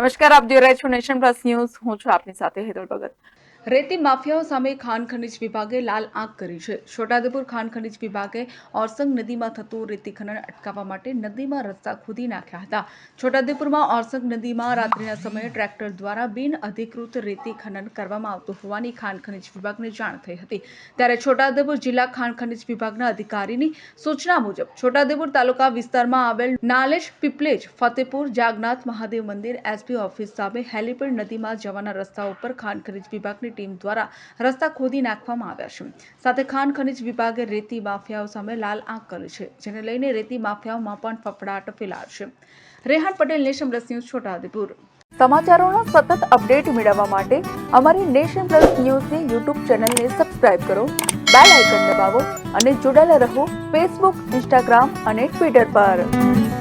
નમસ્કાર, આપ જોઈ રહ્યા છો નેશન પ્લસ ન્યૂઝ. હું છું આપની સાથે હેતલ ભગત. રેતી માફિયાઓ સામે ખાણ ખનીજ વિભાગે લાલ આંખ કરી છે. છોટાઉદેપુર ખાણ ખનીજ વિભાગે ઓરસંગ નદીમાં થતું રેતી ખનન અટકાવવા માટે નદીમાં રસ્તા ખોદી નાખ્યા હતા. છોટાઉદેપુરમાં ઓરસંગ નદીમાં રાત્રિના સમયે ટ્રેક્ટર દ્વારા બિન અધિકૃત રેતી ખનન કરવામાં આવતું હોવાની ખાણ ખનીજ વિભાગને જાણ થઈ હતી. ત્યારે છોટાઉદેપુર જિલ્લા ખાણ ખનીજ વિભાગના અધિકારીની સૂચના મુજબ છોટાઉદેપુર તાલુકા વિસ્તારમાં આવેલ નાલેજ, પીપલેજ, ફતેપુર, જાગનાથ મહાદેવ મંદિર, એસપી ઓફિસ સામે હેલીપેડ નદીમાં જવાના રસ્તા ઉપર ખાણ ખનીજ વિભાગની ટીમ દ્વારા રસ્તા ખોદી નાખવામાં આવ્યા છે. સાથે ખાણ ખનીજ વિભાગે રેતી માફિયાઓ સામે લાલ આંખ કરી છે, જેને લઈને રેતી માફિયાઓમાં પણ ફફડાટ ફેલાયો છે. Rehan Patel, Nation Plus News, Chhotaudepur. સમાચારોના સતત અપડેટ મેળવવા માટે અમારી નેશન પ્લસ ન્યૂઝની યુટ્યુબ ચેનલને સબસ્ક્રાઇબ કરો, બેલ આઇકન દબાવો અને જોડાયેલા રહો ફેસબુક, ઇન્સ્ટાગ્રામ અને ટ્વિટર પર.